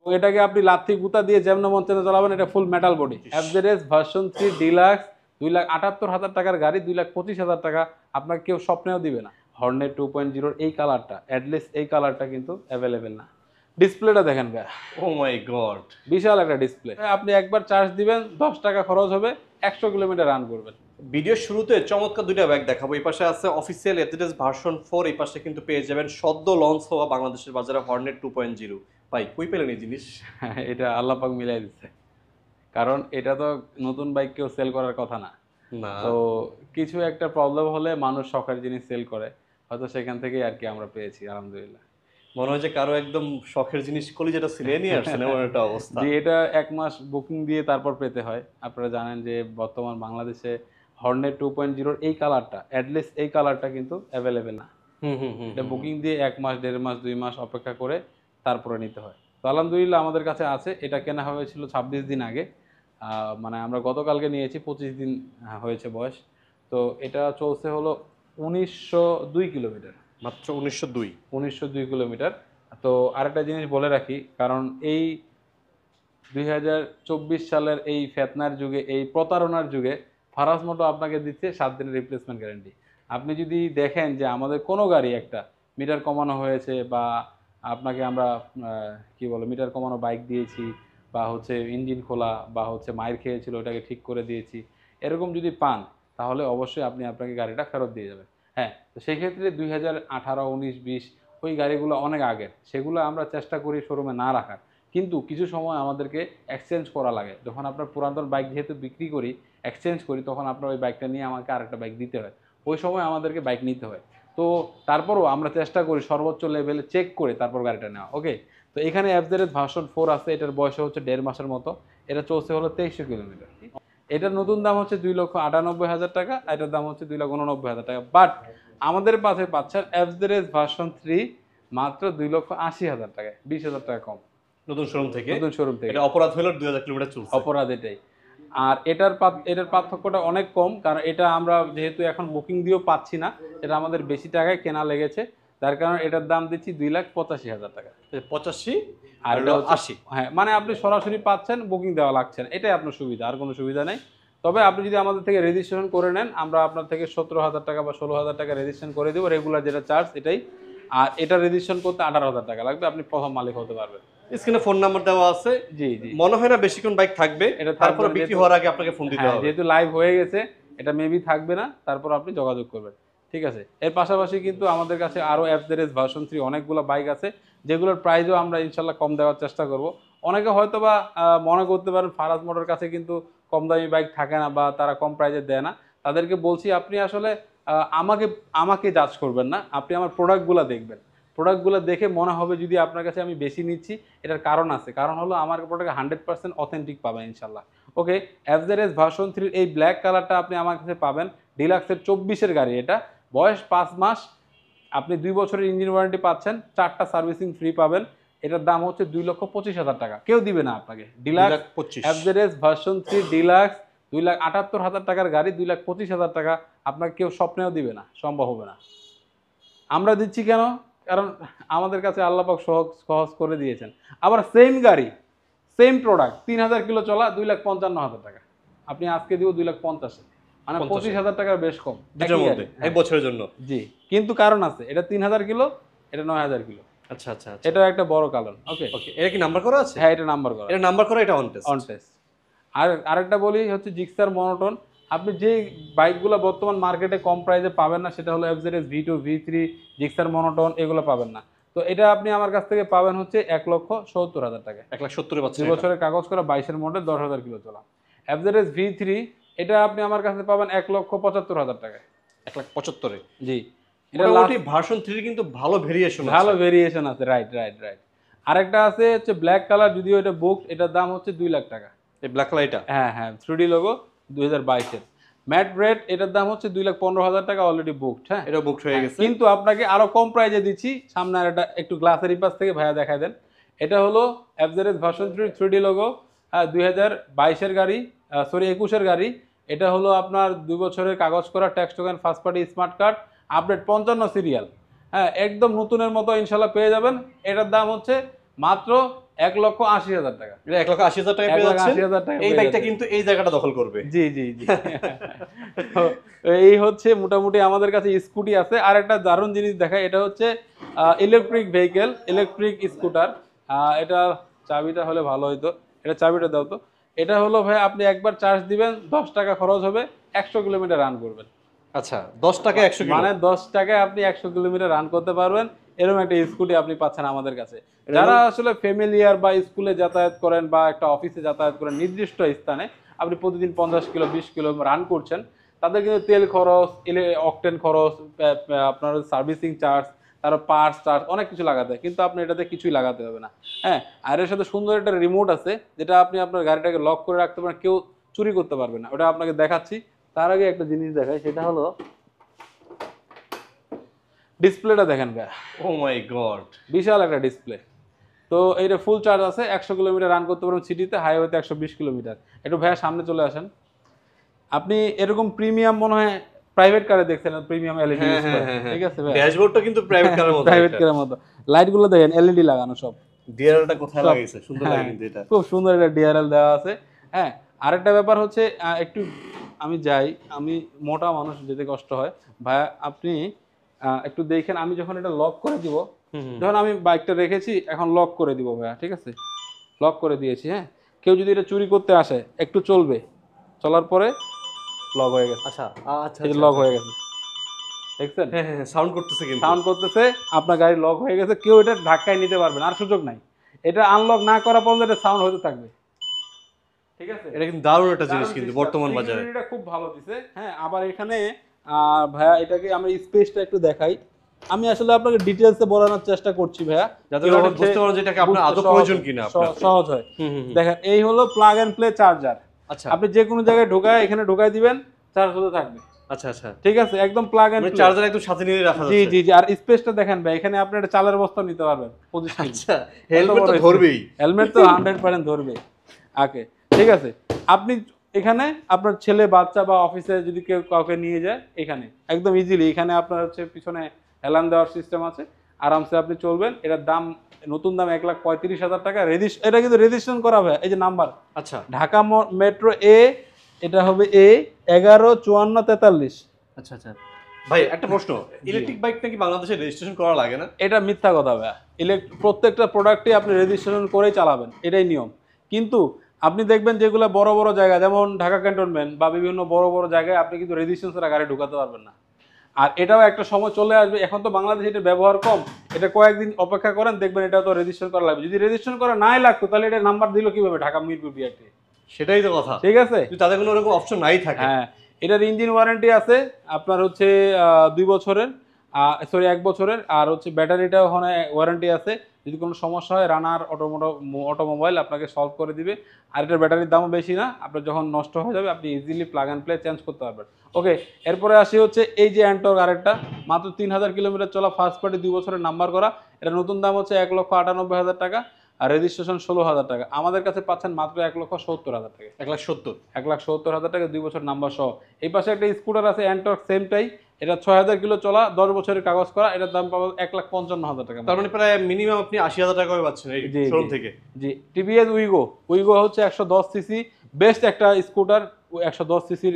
এটাকে আপনি লাথি গুতা দিয়ে যেমন মন চেনে চালাবেন, এটা ফুল metal body FZS version 3 deluxe. 2,78,000 টাকার গাড়ি, 2,25,000 টাকা আপনাকে কেউ স্বপ্নেও দিবে না। হর্নেট 2.0 এই কালারটা, অ্যাটলিস্ট এই কালারটা কিন্তু অ্যাভেলেবেল না। ডিসপ্লেটা দেখেন ভাই, ও মাই গড, বিশাল একটা ডিসপ্লে। আপনি একবার চার্জ দিবেন, 10 টাকা খরচ হবে, 100 কিলোমিটার রান করবেন। ভিডিওর শুরুতে চমৎকার দুইটা ব্যাগ দেখাবো। এই পাশে আছে অফিসিয়াল এফজেডএস ভার্সন 4, এই পাশে কিন্তু পেয়ে যাবেন সদ্য লঞ্চ হওয়া বাংলাদেশের বাজারে হর্নেট 2.0। ভাই কই পেলেন এই জিনিস? এটা আল্লাহ পাক মিলাই দিচ্ছে, কারণ এটা তো নতুন বাইক কেউ সেল করার কথা না। না, তো কিছু একটা প্রবলেম হলে মানুষ শখের জিনিস সেল করে, হয়তো সেখান থেকেই আর কি আমরা পেয়েছি আলহামদুলিল্লাহ। মনে হয় যে কারো একদম শখের জিনিস কলিজাটা ছিনিয়ে নিয়ে আসছেন, এমন একটা অবস্থা। যে এটা 1 মাস বুকিং দিয়ে তারপর পেতে হয়। আপনারা জানেন যে বর্তমান বাংলাদেশে হর্নেট 2.0 এই কালারটা, অ্যাটলিস্ট এই কালারটা কিন্তু অ্যাভেলেবেল না। হুম হুম হুম এটা হুম। বুকিং দিয়ে 1 মাস, 1.5 মাস, 2 মাস অপেক্ষা করে তারপরে নিতে হয়। তো আলহামদুলিল্লাহ আমাদের কাছে আছে। এটা কেনা হয়েছিল 26 দিন আগে। মানে আমরা গতকালকে নিয়েছি, 25 দিন হয়েছে বয়স। তো এটা চলছে হলো 1902 কিলোমিটার। মাত্র 1902? 1902 কিলোমিটার। তো আরেকটা জিনিস বলে রাখি, কারণ এই 2024 সালের এই ফেতনার যুগে, এই প্রতারণার যুগে ফারাজ মোটো আপনাকে দিচ্ছে 7 দিনের রিপ্লেসমেন্ট গ্যারান্টি। আপনি যদি দেখেন যে আমাদের কোনো গাড়ি একটা মিটার কমানো হয়েছে, বা আপনাকে আমরা কি বলে মিটার কমানো বাইক দিয়েছি, বা হচ্ছে ইঞ্জিন খোলা, বা হচ্ছে মাইর খেয়েছিল ওটাকে ঠিক করে দিয়েছি, এরকম যদি পান, তাহলে অবশ্যই আপনি আপনাকে গাড়িটা ফেরত দিয়ে যাবেন। হ্যাঁ, তো সেই ক্ষেত্রে 2018, 19, 20 ওই গাড়িগুলো অনেক আগের, সেগুলো আমরা চেষ্টা করি শোরুমে না রাখার। কিন্তু কিছু সময় আমাদেরকে এক্সচেঞ্জ করা লাগে। যখন আপনার পুরাতন বাইক যেহেতু বিক্রি করি, এক্সচেঞ্জ করি, তখন আপনার ওই বাইকটা নিয়ে আমাকে আরেকটা বাইক দিতে হয়। ওই সময় আমাদেরকে বাইক নিতে হয়। তো তারপরও আমরা চেষ্টা করি সর্বোচ্চ লেভেলে চেক করে তারপর গাড়িটা নেওয়া। ওকে, তো এখানে এফজেড ভার্সন 4 আছে, এটার বয়স হচ্ছে 1.5 মাসের মতো। এটা চলছে হলো 2300 কিলোমিটার। এটার নতুন দাম হচ্ছে 2,98,000 টাকা, এটার দাম হচ্ছে 2,89,000 টাকা। বাট আমাদের পাশে পাচ্ছেন এফজেড ভার্সন 3 মাত্র 2,80,000 টাকায়, 20,000 টাকা কম। নতুন শোরুম থেকে? নতুন শোরুম থেকে। এটা অপরাধ হলো 2000 কিলোমিটার চলছে। অপরাধ এটাই। আর এটার পার্থক্যটা অনেক কম, কারণ এটা আমরা যেহেতু এখন বুকিং দিয়েও পাচ্ছি না, এটা আমাদের বেশি টাকায় কেনা লেগেছে, যার কারণে এটার দাম দিচ্ছি 2,85,000 টাকা। 85 আর আর এটা হলো হচ্ছে 80। হ্যাঁ, মানে আপনি সরাসরি পাচ্ছেন, বুকিং দেওয়া লাগছে না, এটাই আপনার সুবিধা, আর কোনো সুবিধা নেই। তবে আপনি যদি আমাদের থেকে রেজিস্ট্রেশন করে নেন, আমরা আপনার থেকে 17,000 টাকা বা 16,000 টাকা রেজিস্ট্রেশন করে দেবো, রেগুলার যেটা চার্জ এটাই। আর এটা রেজিস্ট্রেশন করতে 18,000 টাকা লাগবে, আপনি প্রথম মালিক হতে পারবেন। স্ক্রিনে ফোন নাম্বার দেওয়া আছে। জি জি। মনে হয় না বেশিক্ষণ বাইক থাকবে, এটা থাকবে তারপরে না বিক্রি যেহেতু, হওয়ার আগে আপনাকে ফোন দিতে হ্যাঁ হবে। যেহেতু লাইভ হয়ে গেছে, এটা মেবি থাকবে না, তারপর আপনি যোগাযোগ করবেন। ঠিক আছে, এর পাশাপাশি কিন্তু আমাদের কাছে আরও এফজেড ভার্সন 3 অনেকগুলো বাইক আছে, যেগুলোর প্রাইসও আমরা ইনশাল্লাহ কম দেওয়ার চেষ্টা করব। অনেকে হয়তো বা মনে করতে পারেন ফারাজ মোটর কাছে কিন্তু কম দামি বাইক থাকে না, বা তারা কম প্রাইসে দেয় না। তাদেরকে বলছি, আপনি আসলে আমাকে আমাকে জাজ করবেন না, আপনি আমার প্রোডাক্টগুলো দেখবেন। প্রোডাক্টগুলো দেখে মনে হবে যদি আপনার কাছে আমি বেশি নিচ্ছি, এটার কারণ আছে। কারণ হলো আমার প্রোডাক্ট 100% অথেন্টিক পাবেন ইনশাল্লাহ। ওকে, এফজেড ভার্সন 3 এই ব্ল্যাক কালারটা আপনি আমার কাছে পাবেন। ডিলাক্সের 24-এর গাড়ি এটা, বয়স 5 মাস, আপনি 2 বছরের ইঞ্জিন ওয়ারেন্টি পাচ্ছেন, 4টা সার্ভিসিং ফ্রি পাবেন। এটার দাম হচ্ছে 2,25,000 টাকা, কেউ দিবে না আপনাকে। ডিলাক্স 2,25,000? এফজেড ভার্সন 3 ডিলাক্স, 2,78,000 টাকার গাড়ি, 2,25,000 টাকা আপনাকে কেউ স্বপ্নেও দিবে না, সম্ভব হবে না। আমরা দিচ্ছি কেন? কারণ আমাদের কাছে আল্লাহ পাক সহজ সহজ করে দিয়েছেন। আবার সেম গাড়ি, সেম প্রোডাক্ট, 3,000 কিলো চলা, 2,55,000 টাকা, আপনি আজকে দিব 2,50,000, মানে 50? 25,000 টাকার বেশ কম দুটোর একই মধ্যে গাড়ি। হ্যাঁ এক বছরের জন্য? জি, কিন্তু কারণ আছে, এটা 3,000 কিলো, এটা 9,000 কিলো, আচ্ছা আচ্ছা আচ্ছা। এটা একটা বড় কারণ। ওকে, ওকে, এটা কি নাম্বার করা আছে? হ্যাঁ এটা নাম্বার করা, এটা নাম্বার করা, এটা অন টেস্ট। On test. আর আরেকটা বলি হচ্ছে জিক্সার মনোটন। আপনি যে বাইকগুলো বর্তমান মার্কেটে কম প্রাইসে পাবেন না, সেটা হলো FZS V2, V3, Gixxer monotone, এগুলো পাবেন না। তো এটা আপনি আমার কাছ থেকে পাবেন হচ্ছে 1,70,000 টাকা। 1,70,000 পাচ্ছেন 2 এটা? বছরের কাগজ করা, 22-এর মডেল, 10,000 কিলো চলা। এফজেডএস V3 এটা আপনি আমার কাছে পাবেন 1,75,000 টাকায়। 1,75,000-এ? জি, এটা মোটামুটি লাস্ট ভার্সন 3 কিন্তু ভালো ভেরিয়েশন আছে। ভালো ভেরিয়েশন আছে, রাইট রাইট রাইট। আরেকটা আছে হচ্ছে ব্ল্যাক কালার, যদিও এটা বুক, এটার দাম হচ্ছে 2,00,000 টাকা। এই ব্ল্যাক কালার এটা? হ্যাঁ হ্যাঁ, 3D লোগো, 2022-এর ম্যাট রেড, এটার দাম হচ্ছে 2,15,000 টাকা, অলরেডি বুকড। হ্যাঁ, এটা বুকড হয়ে গেছে। কিন্তু আপনাকে আরো কম প্রাইজে দিচ্ছি। সামনে আর একটা একটু গ্লাসের পাশ থেকে ভাইয়া দেখায় দেন। এটা হলো এফজেড ভার্সন 3 3D লোগো, 2022-এর গাড়ি, সরি 21-এর গাড়ি। এটা হলো আপনার 2 বছরের কাগজ করা, tax token, first party, smart card, update 55 serial. হ্যাঁ, একদম নতুনের মতো ইনশাল্লাহ পেয়ে যাবেন। এটার দাম হচ্ছে মাত্র 1,80,000 টাকা। এটা 1,80,000 টাকা পেয়ে যাচ্ছেন। 1,80,000 টাকা এই পেয়ে বাইকটা যাচ্ছেন। কিন্তু এই জায়গাটা দখল করবে। জি জি জি। তো এই হচ্ছে মোটামুটি আমাদের কাছে স্কুটি আছে। আর একটা দারুণ জিনিস দেখায়, এটা হচ্ছে ইলেকট্রিক ভেহিকেল, ইলেকট্রিক স্কুটার। এটা চাবিটা হলে ভালো হইতো, এটা চাবিটা দাও তো। এটা হলো ভাই, আপনি একবার চার্জ দিবেন, 10 টাকা খরচ হবে, 100 কিলোমিটার রান করবেন। আচ্ছা, 10 টাকা 100 কিলো। মানে 10 টাকায় আপনি 100 কিলোমিটার রান করতে পারবেন, এরকম একটা স্কুটি আপনি পাচ্ছেন আমাদের কাছে। এটা যারা আসলে ফ্যামিলিয়ার বা স্কুলে যাতায়াত করেন বা একটা অফিসে যাতায়াত করেন নির্দিষ্ট স্থানে, আপনি প্রতিদিন 50 কিলো 20 কিলো রান করছেন, তাদের কিন্তু তেল খরচ, অকটেন খরচ, আপনার সার্ভিসিং চার্জ, তার পার্টস চার্জ, অনেক কিছু লাগাতে হয়, কিন্তু আপনি এটাতে কিছুই লাগাতে হবে না। হ্যাঁ, আর এর সাথে সুন্দর একটা রিমোট আছে, যেটা আপনি আপনার গাড়িটাকে লক করে রাখতে পারেন, কেউ চুরি করতে পারবে না। ওটা আপনাকে দেখাচ্ছি। তার আগে একটা জিনিস দেখাই, সেটা হলো ডিসপ্লেটা দেখেন ভাই, ও মাই গড, বিশাল একটা ডিসপ্লে। তো এইটা ফুল চার্জ আছে, 100 কিলোমিটার রান করতে পারবেন সিটিতে, হাইওয়েতে 120 কিলোমিটার। একটু ভাইয়া সামনে চলে আসেন। আপনি এরকম প্রিমিয়াম মনে হয় প্রাইভেট কারে দেখছেন, প্রিমিয়াম এলইডি ইউজ করে, ঠিক আছে ভাই? ড্যাশবোর্ডটা কিন্তু প্রাইভেট কারের মতো। প্রাইভেট কারের মতো। লাইটগুলো দেখেন এলইডি লাগানো সব। ডিআরএলটা কোথায় সব। লাগাইছে, সুন্দর লাগে হ্যাঁ, কিন্তু এটা। খুব সুন্দর একটা ডিআরএল দেওয়া আছে। হ্যাঁ, আরেকটা ব্যাপার হচ্ছে, একটু আমি যাই, আমি মোটা মানুষ, যেতে কষ্ট হয় ভাইয়া, আপনি একটু দেখেন। আমি যখন এটা লক করে দিব, যখন আমি বাইকটা রেখেছি, এখন লক করে দিব ভাইয়া, ঠিক আছে? লক করে দিয়েছি। হ্যাঁ, কেউ যদি এটা চুরি করতে আসে, একটু চলবে, চলার পরে লক হয়ে গেছে। আচ্ছা আচ্ছা, এই লক হয়ে গেছে, দেখছেন? হ্যাঁ হ্যাঁ, সাউন্ড করতেছে কিন্তু। সাউন্ড করতেছে, আপনার গাড়ি লক হয়ে গেছে, কেউ এটা ধাক্কায় নিতে পারবে না, আর সুযোগ নাই। এটা আনলক না করা পর্যন্ত এটা সাউন্ড হতে থাকবে, ঠিক আছে? এটা কিন্তু দারুণ একটা জিনিস দারুণ কিন্তু system, বর্তমান বাজারে। security-টা খুব ভালো দিছে। হ্যাঁ, আবার এখানে ভাইয়া এটাকে আমরা স্পেসটা একটু দেখাই। আমি আসলে আপনাকে ডিটেইলসে বলানোর চেষ্টা করছি ভাইয়া, যাতে কেউ করে হচ্ছে বুঝতে পারেন যে এটাকে আপনার আদৌ বুঝতে প্রয়োজন সহজ- কিনা আপনার। সহজ হয়। হুম। দেখেন, এই হলো প্লাগ এন্ড প্লে চার্জার। আচ্ছা আপনি যে কোনো জায়গায় ঢোকায়, এখানে ঢোকাই দিবেন, চার্জ হতে থাকবে, আচ্ছা আচ্ছা, ঠিক আছে? একদম প্লাগ এন্ড মানে প্লে। চার্জার একদম সাথে নিয়ে রাখা জি যাচ্ছে। জি জি। আর স্পেসটা দেখেন ভাই, এখানে আপনি একটা চালের বস্তা নিতে পারবেন 25 কেজি। আচ্ছা, হেলমেট তো বড় ধরবেই। হেলমেট তো 100% ধরবে। ওকে, ঠিক আছে। আপনি এখানে আপনার ছেলে বাচ্চা বা অফিসে যদি কেউ কাউকে নিয়ে যায়, এখানে একদম ইজিলি, এখানে আপনার হচ্ছে পিছনে অ্যালার্ম দেওয়ার সিস্টেম আছে, আরামসে আপনি চলবেন। এটার দাম, নতুন দাম 1,35,000 টাকা। এটা কিন্তু রেজিস্ট্রেশন করা হবে, এই যে নাম্বার, আচ্ছা ঢাকা মেট্রো এ, এটা হবে এ 115443। আচ্ছা আচ্ছা, ভাই একটা প্রশ্ন, ইলেকট্রিক বাইক নাকি বাংলাদেশে রেজিস্ট্রেশন করা লাগে না? এটা মিথ্যা কথা ভাইয়া। প্রত্যেকটা প্রোডাক্টই আপনি রেজিস্ট্রেশন করেই চালাবেন, এটাই নিয়ম। কিন্তু আপনি দেখবেন যেগুলো বড় বড় জায়গা, যেমন ঢাকা ক্যান্টনমেন্ট বা বিভিন্ন বড় বড় জায়গায়, আপনি কিন্তু রেজিস্ট্রেশন ছাড়া গাড়ি ঢুকাতে পারবেন না। আর এটাও একটা সময় চলে আসবে, এখন তো বাংলাদেশে এটা ব্যবহার কম, এটা কয়েকদিন অপেক্ষা করেন, দেখবেন এটা তো রেজিস্ট্রেশন করা লাগবে। যদি রেজিস্ট্রেশন করা নাই লাগতো, তাহলে এটা নাম্বার দিল কিভাবে ঢাকা মিরপুর বিআরটি? সেটাই তো কথা, ঠিক আছে? যদি তাদের কোনো ওরকম অপশন নাই থাকে। হ্যাঁ, এটার ইঞ্জিন ওয়ারেন্টি আছে আপনার হচ্ছে 2 বছরের, সরি 1 বছরের। আর হচ্ছে ব্যাটারিটাও ওখানে ওয়ারেন্টি আছে, যদি কোনো সমস্যা হয় রানার অটোমোবাইল আপনাকে সলভ করে দিবে। আর এটার ব্যাটারির দামও বেশি না, আপনার যখন নষ্ট হয়ে যাবে আপনি easily plug and play change করতে পারবেন। ওকে, এরপরে আসি হচ্ছে এই যে অ্যান্টর্ক, আরেকটা মাত্র 3000 কিলোমিটার চলা, ফার্স্ট পার্টি, 2 বছরের নাম্বার করা। এটা নতুন দাম হচ্ছে 1,98,000 টাকা, আর রেজিস্ট্রেশন 16,000 টাকা। আমাদের কাছে পাচ্ছেন মাত্র 1,70,000 টাকা। 1,70,000। 1,70,000 টাকা, 2 বছর নাম্বার সহ। এই পাশে একটা স্কুটার আছে অ্যান্টর্ক, সেমটাই, এটা 6,000 কিলো চলা, 10 বছরের কাগজ করা, এটার দাম পাবো 1,55,000 টাকা। তার মানে প্রায় মিনিমাম আপনি 80,000 টাকা করে পাচ্ছেন এই জি, শোরুম জি। থেকে। জি, টিভিএস উইগো। উইগো হচ্ছে 110 সিসি, বেস্ট একটা স্কুটার 110 সিসির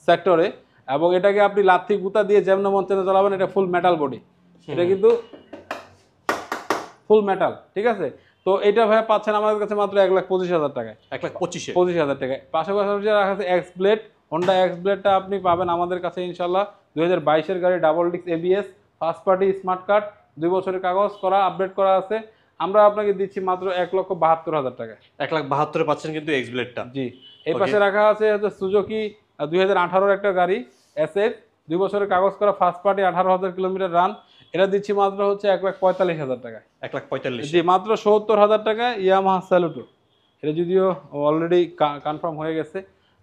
সেক্টরে। এবং এটাকে আপনি লাথি গুতা দিয়ে যেমন মন চেনে চালাবেন, এটা ফুল মেটাল বডি, এটা কিন্তু ফুল মেটাল, ঠিক আছে? তো এটা ভাইয়া পাচ্ছেন আমাদের কাছে মাত্র 1,25,000 টাকায়। 1,25,000 25,000 টাকায়। পাশাপাশি রাখা আছে এক্স ব্লেড, হন্ডা এক্স ব্লেডটা আপনি পাবেন আমাদের কাছে ইনশাল্লাহ। 2022-এর গাড়ি, double disc ABS, first party smart card, 2 বছরের কাগজ করা, আপডেট করা আছে। আমরা আপনাকে দিচ্ছি মাত্র 1,72,000 টাকায়। 1,72,000 পাচ্ছেন কিন্তু এক্স ব্লেডটা। জি, এই পাশে রাখা আছে হচ্ছে সুজুকি 2018-র একটা গাড়ি এসএফ, 2 বছরের কাগজ করা, ফার্স্ট পার্টি, 18,000 কিলোমিটার রান। এটা দিচ্ছি মাত্র হচ্ছে 1,45,000 টাকায়। 1,45,000। জি, মাত্র 70,000 টাকায় ইয়ামাহা স্যালুটো। এটা যদিও অলরেডি কনফার্ম হয়ে গেছে।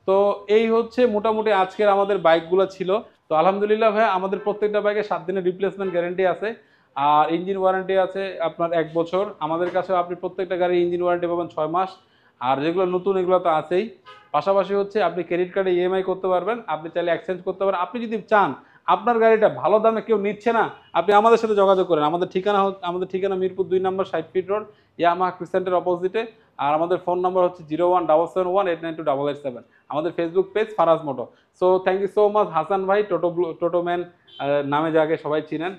তো এই হচ্ছে মোটামুটি আজকের আমাদের বাইকগুলো ছিল। তো আলহামদুলিল্লাহ ভাই, আমাদের প্রত্যেকটা বাইকে 7 দিনের রিপ্লেসমেন্ট গ্যারেন্টি আছে, আর ইঞ্জিন ওয়ারেন্টি আছে আপনার 1 বছর। আমাদের কাছেও আপনি প্রত্যেকটা গাড়ির ইঞ্জিন ওয়ারেন্টি পাবেন 6 মাস। আর যেগুলো নতুন, এগুলো তো আছেই। পাশাপাশি হচ্ছে আপনি ক্রেডিট কার্ডে ইএমআই করতে পারবেন, আপনি চাইলে এক্সচেঞ্জ করতে পারেন। আপনি যদি চান আপনার গাড়িটা ভালো দামে কেউ নিচ্ছে না, আপনি আমাদের সাথে যোগাযোগ করেন। আমাদের ঠিকানা মিরপুর 2 নম্বর 60 ফিট রোড, ইয়ামাহা ক্রিসেন্টের অপোজিটে। আর আমাদের ফোন নাম্বার হচ্ছে 01771892887। আমাদের Facebook page Faraz moto. So thank you so much Hasan ভাই, টোটো ম্যান নামে যাকে সবাই চিনেন।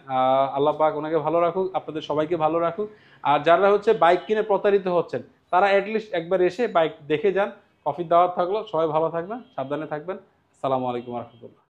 আল্লাহ পাক ওনাকে ভালো রাখুক, আপনাদের সবাইকে ভালো রাখুক। আর যারা হচ্ছে বাইক কিনে প্রতারিত হচ্ছেন, তারা অ্যাটলিস্ট একবার এসে বাইক দেখে যান। কফির দাওয়াত থাকলো, সবাই ভালো থাকবেন, সাবধানে থাকবেন। আসসালামু আলাইকুম রহমতুল্লাহ।